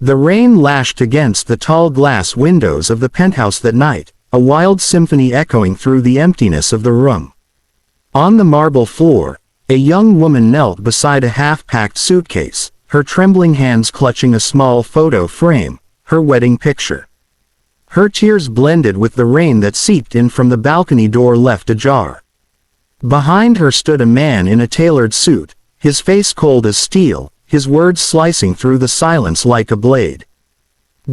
The rain lashed against the tall glass windows of the penthouse that night, a wild symphony echoing through the emptiness of the room. On the marble floor, a young woman knelt beside a half-packed suitcase, her trembling hands clutching a small photo frame, her wedding picture. Her tears blended with the rain that seeped in from the balcony door left ajar. Behind her stood a man in a tailored suit, his face cold as steel, his words slicing through the silence like a blade.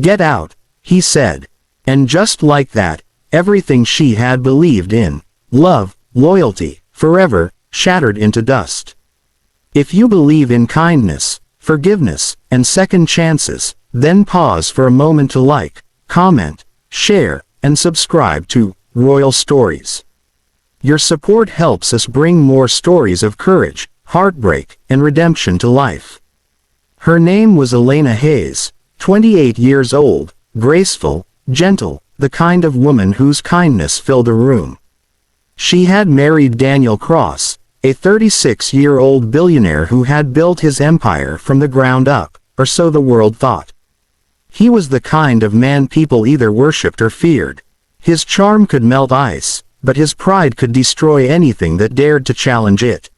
"Get out," he said. And just like that, everything she had believed in, love, loyalty, forever, shattered into dust. If you believe in kindness, forgiveness, and second chances, then pause for a moment to like, comment, share, and subscribe to Royal Stories. Your support helps us bring more stories of courage, heartbreak, and redemption to life. Her name was Elena Hayes, 28 years old, graceful, gentle, the kind of woman whose kindness filled a room. She had married Daniel Cross, a 36-year-old billionaire who had built his empire from the ground up, or so the world thought. He was the kind of man people either worshipped or feared. His charm could melt ice, but his pride could destroy anything that dared to challenge it.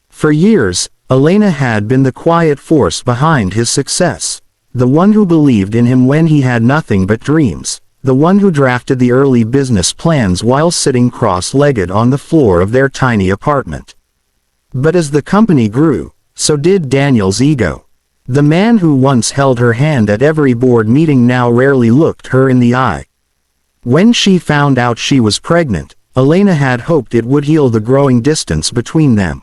For years, Elena had been the quiet force behind his success, the one who believed in him when he had nothing but dreams, the one who drafted the early business plans while sitting cross-legged on the floor of their tiny apartment. But as the company grew, so did Daniel's ego. The man who once held her hand at every board meeting now rarely looked her in the eye. When she found out she was pregnant, Elena had hoped it would heal the growing distance between them.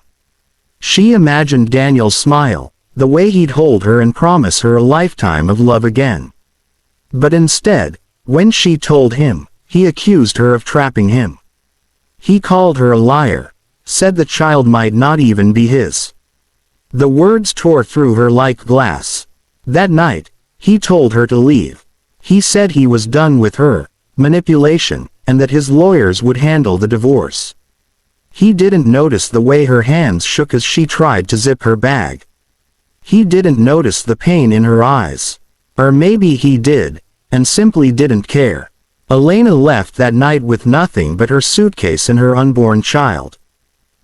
She imagined Daniel's smile, the way he'd hold her and promise her a lifetime of love again. But instead, when she told him, he accused her of trapping him. He called her a liar, said the child might not even be his. The words tore through her like glass. That night, he told her to leave. He said he was done with her manipulation, and that his lawyers would handle the divorce. He didn't notice the way her hands shook as she tried to zip her bag. He didn't notice the pain in her eyes. Or maybe he did, and simply didn't care. Elena left that night with nothing but her suitcase and her unborn child.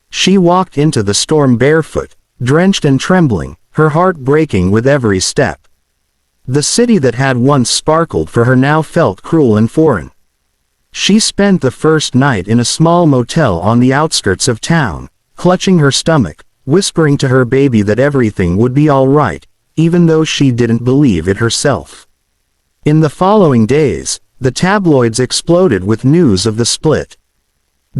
She walked into the storm barefoot, drenched and trembling, her heart breaking with every step. The city that had once sparkled for her now felt cruel and foreign. She spent the first night in a small motel on the outskirts of town, clutching her stomach, whispering to her baby that everything would be all right, even though she didn't believe it herself. In the following days, the tabloids exploded with news of the split.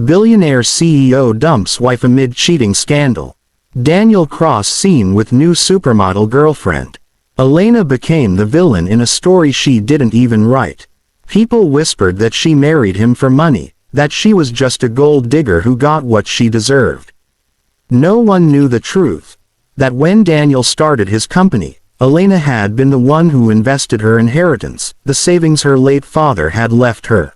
Billionaire CEO dumps wife amid cheating scandal. Daniel Cross seen with new supermodel girlfriend. Elena became the villain in a story she didn't even write. People whispered that she married him for money, that she was just a gold digger who got what she deserved. No one knew the truth, that when Daniel started his company, Elena had been the one who invested her inheritance, the savings her late father had left her.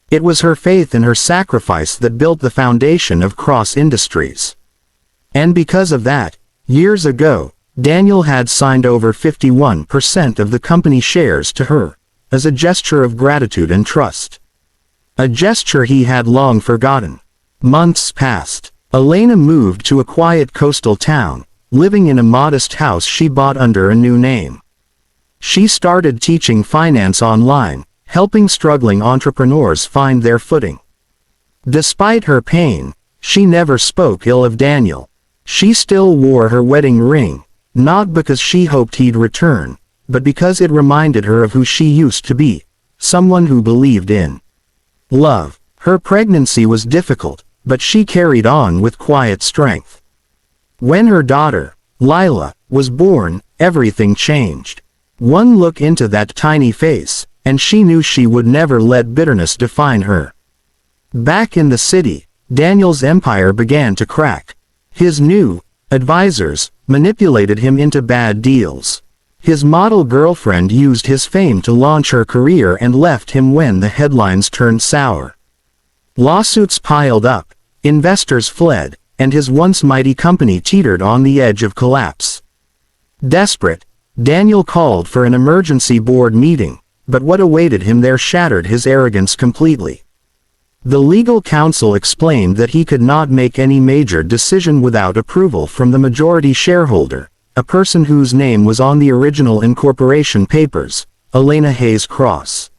It was her faith and her sacrifice that built the foundation of Cross Industries. And because of that, years ago, Daniel had signed over 51% of the company shares to her, as a gesture of gratitude and trust. A gesture he had long forgotten. Months passed. Elena moved to a quiet coastal town, living in a modest house she bought under a new name. She started teaching finance online, helping struggling entrepreneurs find their footing. Despite her pain, she never spoke ill of Daniel. She still wore her wedding ring, not because she hoped he'd return, but because it reminded her of who she used to be, someone who believed in love. Her pregnancy was difficult, but she carried on with quiet strength. When her daughter, Lila, was born, everything changed. One look into that tiny face, and she knew she would never let bitterness define her. Back in the city, Daniel's empire began to crack. His new advisors manipulated him into bad deals. His model girlfriend used his fame to launch her career and left him when the headlines turned sour. Lawsuits piled up, investors fled, and his once mighty company teetered on the edge of collapse. Desperate, Daniel called for an emergency board meeting, but what awaited him there shattered his arrogance completely. The legal counsel explained that he could not make any major decision without approval from the majority shareholder, a person whose name was on the original incorporation papers, Elena Hayes Cross.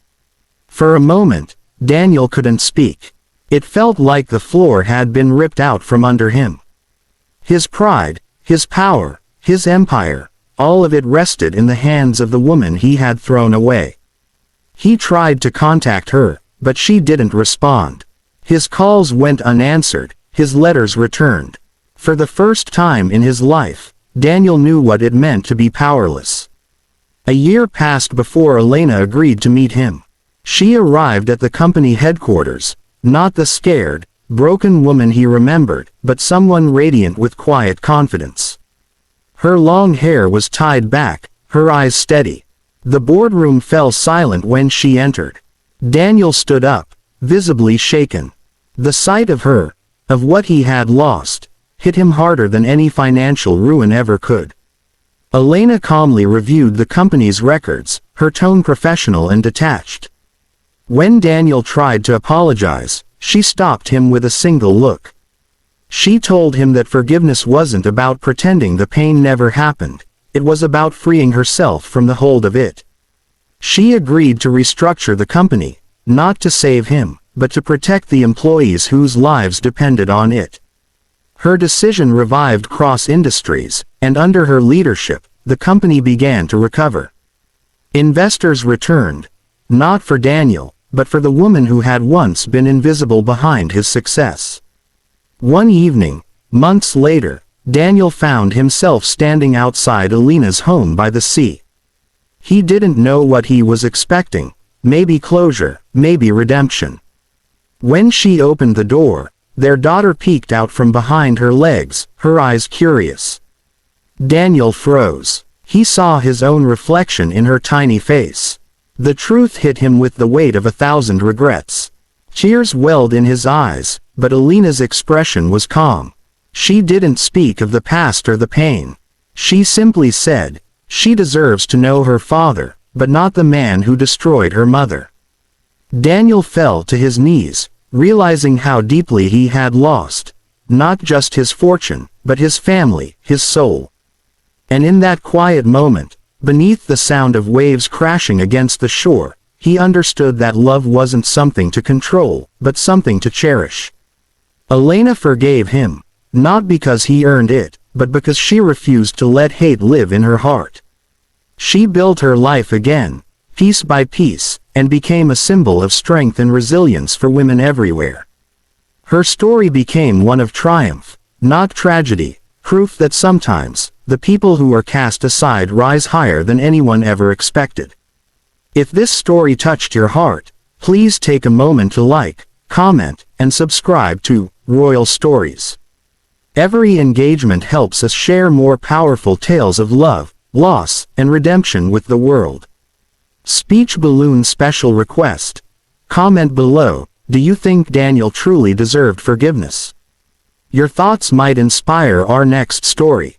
For a moment, Daniel couldn't speak. It felt like the floor had been ripped out from under him. His pride, his power, his empire, all of it rested in the hands of the woman he had thrown away. He tried to contact her, but she didn't respond. His calls went unanswered, his letters returned. For the first time in his life, Daniel knew what it meant to be powerless. A year passed before Elena agreed to meet him. She arrived at the company headquarters, not the scared, broken woman he remembered, but someone radiant with quiet confidence. Her long hair was tied back, her eyes steady. The boardroom fell silent when she entered. Daniel stood up, visibly shaken. The sight of her, of what he had lost, hit him harder than any financial ruin ever could. Elena calmly reviewed the company's records, her tone professional and detached. When Daniel tried to apologize, she stopped him with a single look. She told him that forgiveness wasn't about pretending the pain never happened, it was about freeing herself from the hold of it. She agreed to restructure the company, not to save him, but to protect the employees whose lives depended on it. Her decision revived Cross Industries, and under her leadership, the company began to recover. Investors returned, not for Daniel, but for the woman who had once been invisible behind his success. One evening, months later, Daniel found himself standing outside Elena's home by the sea. He didn't know what he was expecting, maybe closure, maybe redemption. When she opened the door, their daughter peeked out from behind her legs, her eyes curious. Daniel froze. He saw his own reflection in her tiny face. The truth hit him with the weight of 1,000 regrets. Tears welled in his eyes, but Elena's expression was calm. She didn't speak of the past or the pain. She simply said, she deserves to know her father, but not the man who destroyed her mother. Daniel fell to his knees, realizing how deeply he had lost, not just his fortune, but his family, his soul. And in that quiet moment, beneath the sound of waves crashing against the shore, he understood that love wasn't something to control, but something to cherish. Elena forgave him, not because he earned it, but because she refused to let hate live in her heart. She built her life again, piece by piece, and became a symbol of strength and resilience for women everywhere. Her story became one of triumph, not tragedy, proof that sometimes, the people who are cast aside rise higher than anyone ever expected. If this story touched your heart, please take a moment to like, comment, and subscribe to Royal Stories. Every engagement helps us share more powerful tales of love, loss, and redemption with the world. Speech balloon special request. Comment below, do you think Daniel truly deserved forgiveness? Your thoughts might inspire our next story.